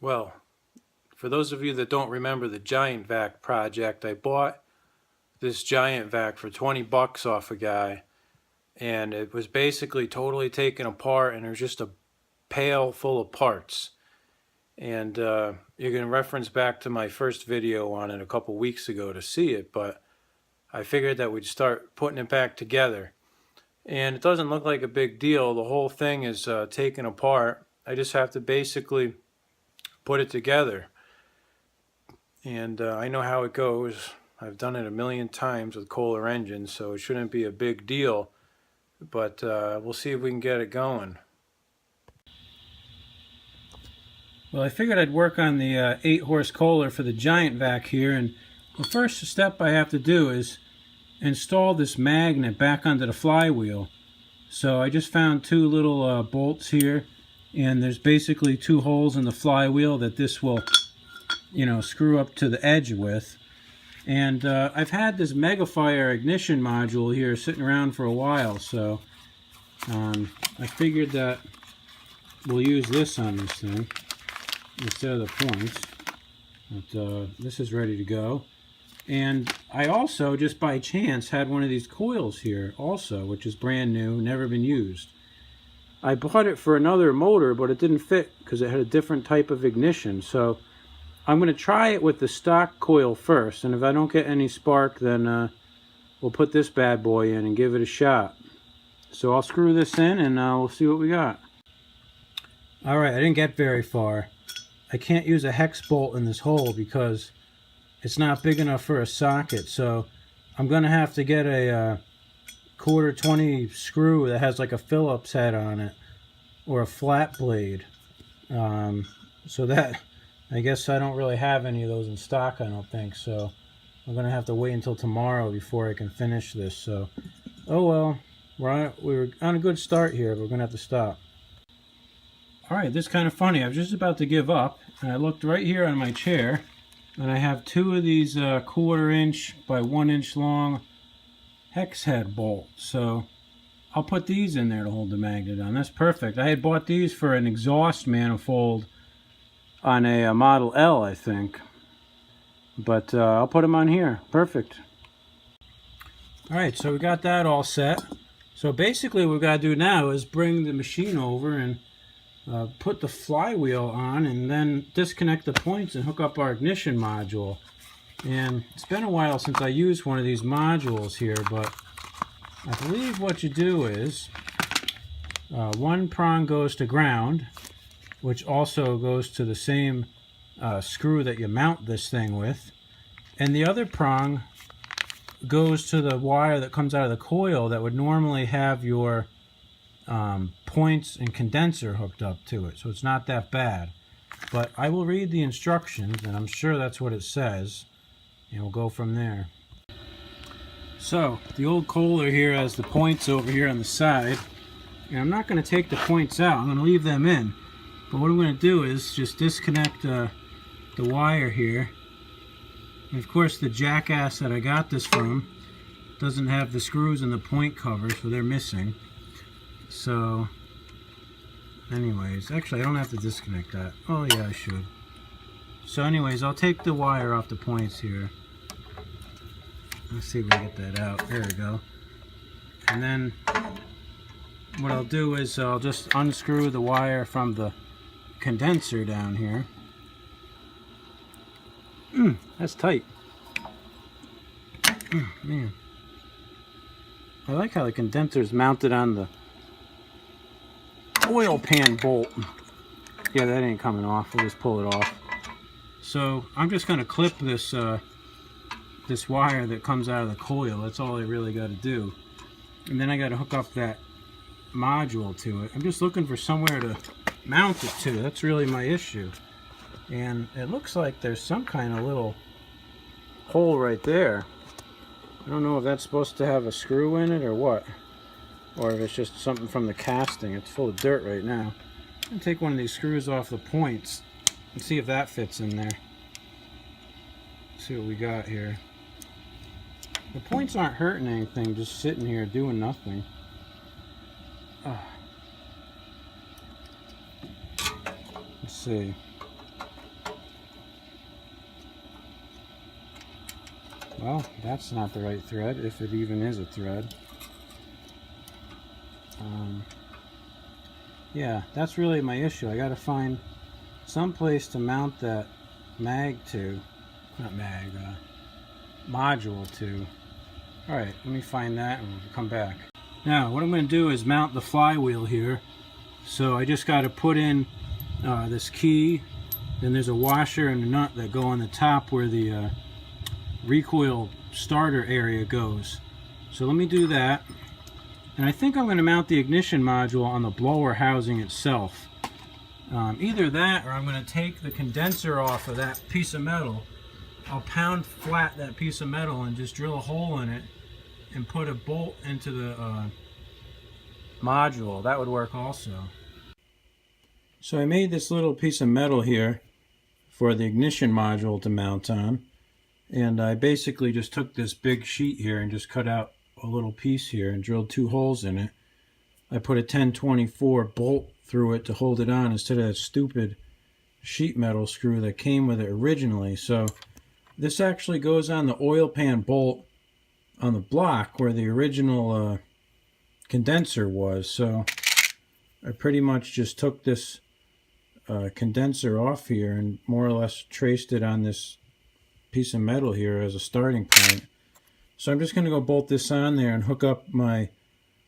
Well, for those of you that don't remember the giant vac project, I bought this giant vac for 20 bucks off a guy, and it was basically totally taken apart, and there's just a pail full of parts. And you can reference back to my first video on it a couple weeks ago to see it, but I figured that we'd start putting it back together. And it doesn't look like a big deal. The whole thing is taken apart. I just have to basically put it together. And I know how it goes. I've done it a million times with Kohler engines, so it shouldn't be a big deal. But we'll see if we can get it going. Well, I figured I'd work on the 8-horse Kohler for the giant vac here, and the first step I have to do is install this magnet back onto the flywheel. So I just found two little bolts here, and there's basically two holes in the flywheel that this will, screw up to the edge with. And I've had this Megafire ignition module here sitting around for a while, so I figured that we'll use this on this thing instead of the points. But this is ready to go. And I also, just by chance, had one of these coils here also, which is brand new, never been used. I bought it for another motor, but it didn't fit because it had a different type of ignition. So I'm going to try it with the stock coil first, and if I don't get any spark, then we'll put this bad boy in and give it a shot. So I'll screw this in and we'll see what we got. Alright, I didn't get very far. I can't use a hex bolt in this hole because it's not big enough for a socket, so I'm going to have to get a 1/4 screw that has like a Phillips head on it, or a flat blade. So that, I guess I don't really have any of those in stock, I don't think, so I'm going to have to wait until tomorrow before I can finish this. So, oh well, we're on a good start here, but we're going to have to stop. Alright, this is kind of funny. I was just about to give up, and I looked right here on my chair, and I have two of these 1/4 inch by 1 inch long hex head bolts. So I'll put these in there to hold the magnet on. That's perfect. I had bought these for an exhaust manifold on a Model L, I think. But I'll put them on here. Perfect. Alright, so we got that all set. So basically what we've got to do now is bring the machine over and put the flywheel on, and then disconnect the points and hook up our ignition module. And it's been a while since I used one of these modules here, but I believe what you do is one prong goes to ground, which also goes to the same screw that you mount this thing with, and the other prong goes to the wire that comes out of the coil that would normally have your points and condenser hooked up to it. So it's not that bad, but I will read the instructions, and I'm sure that's what it says, and we'll go from there. So the old Kohler here has the points over here on the side, and I'm not going to take the points out. I'm going to leave them in, but what I'm going to do is just disconnect the wire here. And of course the jackass that I got this from doesn't have the screws and the point cover, so they're missing. So anyways, actually I don't have to disconnect that. Oh yeah, I should. So anyways, I'll take the wire off the points here. Let's see if we can get that out. There we go. And then what I'll do is I'll just unscrew the wire from the condenser down here. That's tight. Man, I like how the condenser is mounted on the oil pan bolt. Yeah, that ain't coming off. We'll just pull it off. So I'm just going to clip this this wire that comes out of the coil. That's all I really got to do. And then I got to hook up that module to it. I'm just looking for somewhere to mount it to. That's really my issue. And it looks like there's some kind of little hole right there. I don't know if that's supposed to have a screw in it or what, or if it's just something from the casting. It's full of dirt right now. I'm going to take one of these screws off the points and see if that fits in there. Let's see what we got here. The points aren't hurting anything, just sitting here doing nothing. Let's see. Well, that's not the right thread, if it even is a thread. Yeah, that's really my issue. I gotta find some place to mount that module to. Alright, let me find that and we'll come back. Now, what I'm going to do is mount the flywheel here. So I just got to put in this key, then there's a washer and a nut that go on the top where the recoil starter area goes. So let me do that. And I think I'm going to mount the ignition module on the blower housing itself. Either that, or I'm going to take the condenser off of that piece of metal. I'll pound flat that piece of metal and just drill a hole in it and put a bolt into the module. That would work also. So I made this little piece of metal here for the ignition module to mount on, and I basically just took this big sheet here and just cut out a little piece here and drilled 2 holes in it. I put a 1024 bolt through it to hold it on instead of that stupid sheet metal screw that came with it originally. So this actually goes on the oil pan bolt on the block where the original condenser was. So I pretty much just took this condenser off here and more or less traced it on this piece of metal here as a starting point. So I'm just going to go bolt this on there and hook up my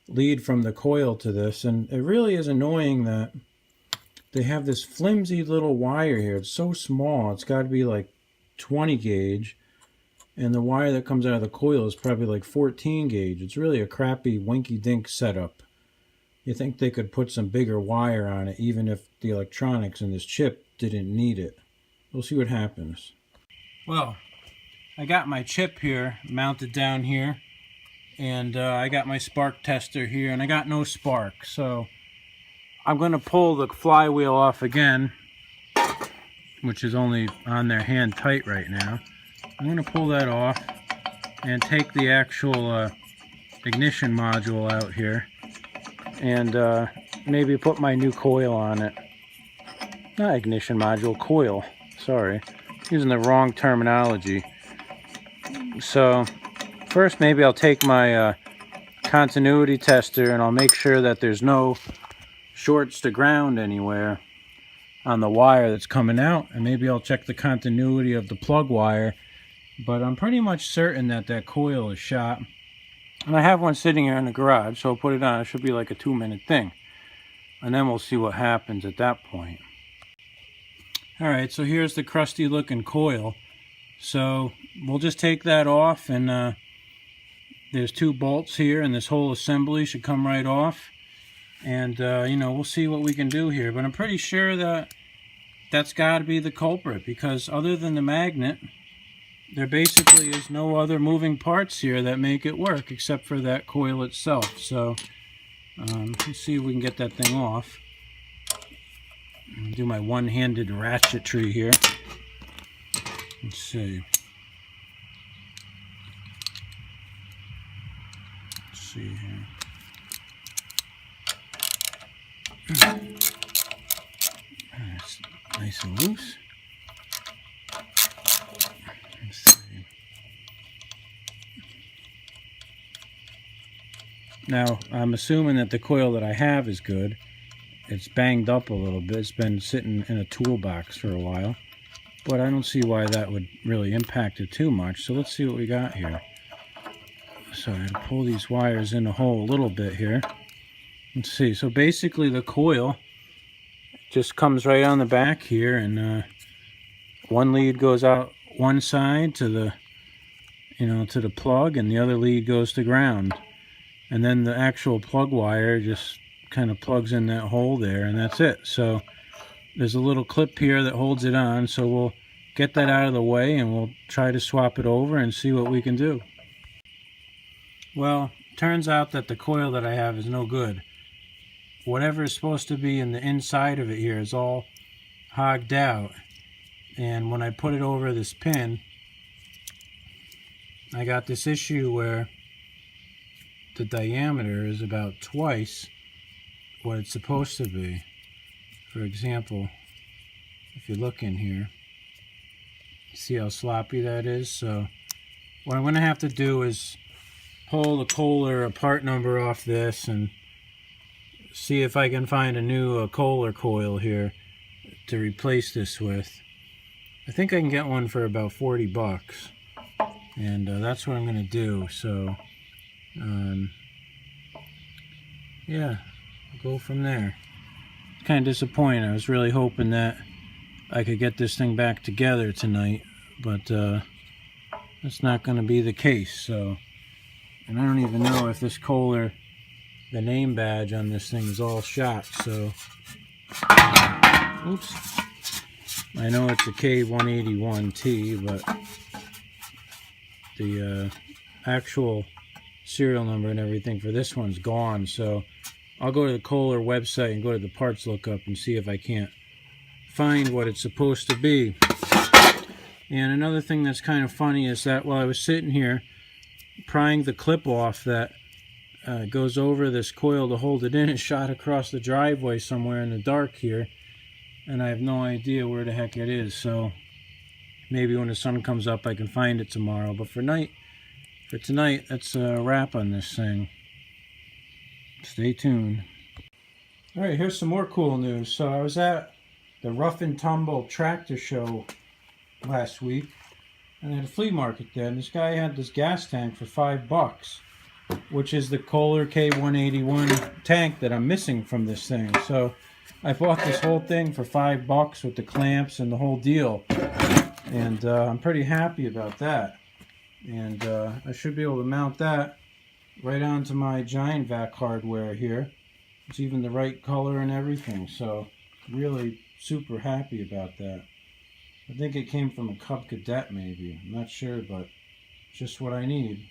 lead from the coil to this. And it really is annoying that they have this flimsy little wire here. It's so small. It's got to be like 20 gauge. And the wire that comes out of the coil is probably like 14 gauge. It's really a crappy winky-dink setup. You think they could put some bigger wire on it even if the electronics in this chip didn't need it. We'll see what happens. Well, I got my chip here mounted down here, and I got my spark tester here, and I got no spark. So I'm going to pull the flywheel off again, which is only on there hand tight right now. I'm going to pull that off and take the actual ignition module out here and maybe put my new coil on it. Not ignition module, coil. Sorry, using the wrong terminology. So first maybe I'll take my continuity tester and I'll make sure that there's no shorts to ground anywhere on the wire that's coming out, and maybe I'll check the continuity of the plug wire. But I'm pretty much certain that that coil is shot. And I have one sitting here in the garage, so I'll put it on. It should be like a 2-minute thing. And then we'll see what happens at that point. Alright, so here's the crusty looking coil. So we'll just take that off, and there's 2 bolts here, and this whole assembly should come right off. And, you know, we'll see what we can do here. But I'm pretty sure that that's got to be the culprit, because other than the magnet, there basically is no other moving parts here that make it work except for that coil itself. So let's see if we can get that thing off. I'll do my one-handed ratchetry here. Let's see. Let's see here. That's nice and loose. Now, I'm assuming that the coil that I have is good. It's banged up a little bit. It's been sitting in a toolbox for a while. But I don't see why that would really impact it too much. So let's see what we got here. So I had to pull these wires in the hole a little bit here. Let's see. So basically the coil just comes right on the back here. And one lead goes out one side to the, to the plug. And the other lead goes to ground. And then the actual plug wire just kind of plugs in that hole there, and that's it. So there's a little clip here that holds it on, so we'll get that out of the way and we'll try to swap it over and see what we can do. Well, turns out that the coil that I have is no good. Whatever is supposed to be in the inside of it here is all hogged out, and when I put it over this pin, I got this issue where the diameter is about twice what it's supposed to be. For example, if you look in here, see how sloppy that is? So what I'm going to have to do is pull the Kohler part number off this and see if I can find a new Kohler coil here to replace this with. I think I can get one for about 40 bucks, and that's what I'm going to do. So yeah, I'll go from there. It's kind of disappointing. I was really hoping that I could get this thing back together tonight, but that's not going to be the case. So, and I don't even know if this Kohler, the name badge on this thing is all shot. So, oops. I know it's a K181T, but the actual serial number and everything for this one's gone. So I'll go to the Kohler website and go to the parts lookup and see if I can't find what it's supposed to be. And another thing that's kind of funny is that while I was sitting here prying the clip off that goes over this coil to hold it in, it shot across the driveway somewhere in the dark here, and I have no idea where the heck it is. So maybe when the sun comes up I can find it tomorrow. But for tonight, that's a wrap on this thing. Stay tuned. Alright, here's some more cool news. So I was at the Rough and Tumble tractor show last week, and I had a flea market there, and this guy had this gas tank for $5, which is the Kohler K181 tank that I'm missing from this thing. So I bought this whole thing for $5 with the clamps and the whole deal, and I'm pretty happy about that. And I should be able to mount that right onto my giant vac hardware here. It's even the right color and everything, so really super happy about that. I think it came from a Cub Cadet maybe, I'm not sure, but just what I need.